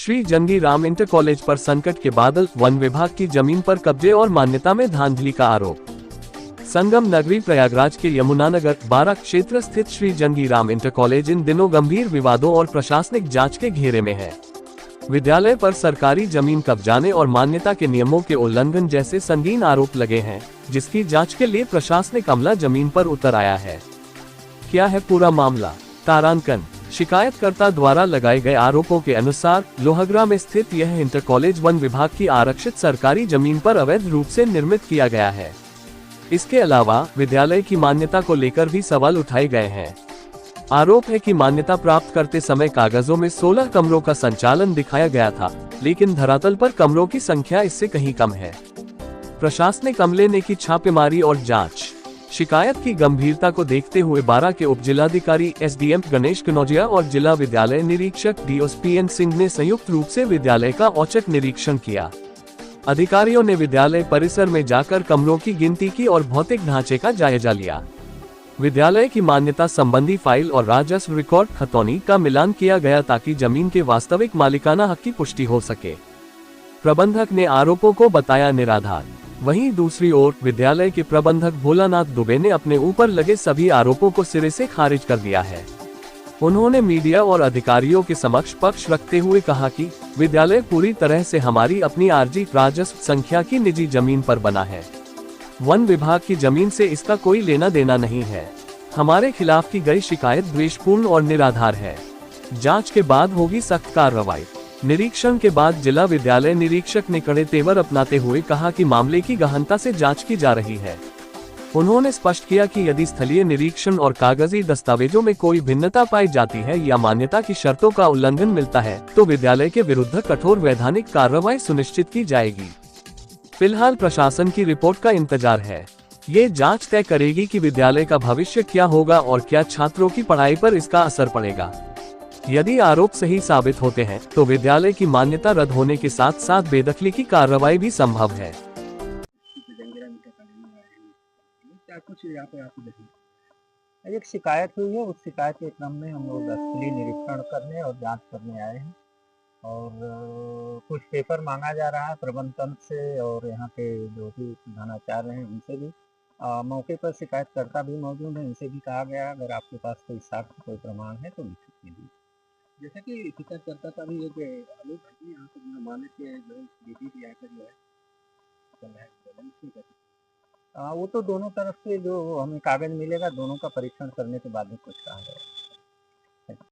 श्री जंगी Ram inter college पर संकट के बादल, वन विभाग की जमीन पर कब्जे और मान्यता में धांधली का आरोप। संगम नगरी प्रयागराज के यमुनानगर 12 क्षेत्र स्थित श्री जंगी राम इंटर कॉलेज इन दिनों गंभीर विवादों और प्रशासनिक जांच के घेरे में है। विद्यालय पर सरकारी जमीन कब्जाने और मान्यता के नियमों के उल्लंघन जैसे संगीन आरोप लगे हैं, जिसकी जांच के लिए प्रशासनिक अमला जमीन पर उतर आया है। क्या है पूरा मामला? तारांकन। शिकायतकर्ता द्वारा लगाए गए आरोपों के अनुसार लोहगरा में स्थित यह इंटर कॉलेज वन विभाग की आरक्षित सरकारी जमीन पर अवैध रूप से निर्मित किया गया है। इसके अलावा विद्यालय की मान्यता को लेकर भी सवाल उठाए गए हैं। आरोप है कि मान्यता प्राप्त करते समय कागजों में 16 कमरों का संचालन दिखाया गया था, लेकिन धरातल पर कमरों की संख्या इससे कहीं कम है। प्रशासनिक अमले ने की छापेमारी और जांच। शिकायत की गंभीरता को देखते हुए 12 के उप जिलाधिकारी एसडीएम गणेश कनौजिया और जिला विद्यालय निरीक्षक डीओएसपीएन सिंह ने संयुक्त रूप से विद्यालय का औचक निरीक्षण किया। अधिकारियों ने विद्यालय परिसर में जाकर कमरों की गिनती की और भौतिक ढांचे का जायजा लिया। विद्यालय की मान्यता संबंधी फाइल और राजस्व रिकॉर्ड खतौनी का मिलान किया गया ताकि जमीन के वास्तविक मालिकाना हक की पुष्टि हो सके। प्रबंधक ने आरोपों को बताया निराधार। वहीं दूसरी ओर विद्यालय के प्रबंधक भोलानाथ दुबे ने अपने ऊपर लगे सभी आरोपों को सिरे से खारिज कर दिया है। उन्होंने मीडिया और अधिकारियों के समक्ष पक्ष रखते हुए कहा कि विद्यालय पूरी तरह से हमारी अपनी आरजी राजस्व संख्या की निजी जमीन पर बना है। वन विभाग की जमीन से इसका कोई लेना देना नहीं है। हमारे खिलाफ की गई शिकायत द्वेषपूर्ण और निराधार है। जांच के बाद होगी सख्त कार्रवाई। निरीक्षण के बाद जिला विद्यालय निरीक्षक ने कड़े तेवर अपनाते हुए कहा कि मामले की गहनता से जांच की जा रही है। उन्होंने स्पष्ट किया कि यदि स्थलीय निरीक्षण और कागजी दस्तावेजों में कोई भिन्नता पाई जाती है या मान्यता की शर्तों का उल्लंघन मिलता है, तो विद्यालय के विरुद्ध कठोर वैधानिक कार्रवाई सुनिश्चित की जाएगी। फिलहाल प्रशासन की रिपोर्ट का इंतजार है। ये जांच तय करेगी कि विद्यालय का भविष्य क्या होगा और क्या छात्रों की पढ़ाई पर इसका असर पड़ेगा। यदि आरोप सही साबित होते हैं, तो विद्यालय की मान्यता रद्द होने के साथ साथ बेदखली की कार्रवाई भी संभव है। कुछ यहाँ पे आपको देखिए, एक शिकायत हुई है। उस शिकायत के क्रम में हम लोग स्थलीय निरीक्षण करने और जांच करने आए हैं और कुछ पेपर मांगा जा रहा है प्रबंध तंत्र से और यहाँ के जो भी प्रधानाचार्य हैं उनसे भी। मौके पर शिकायतकर्ता भी मौजूद है, उनसे भी कहा गया अगर आपके पास कोई साक्ष्य कोई प्रमाण है तो लिखित कीजिए। जैसा कि शिकायतकर्ता का भी एक आरोप है कि यहाँ पर मालिक के जो विधि भी आकर जो है चल रहा है। वो तो दोनों तरफ से जो हमें कागज मिलेगा, दोनों का परीक्षण करने के बाद ही कुछ कहा जाएगा।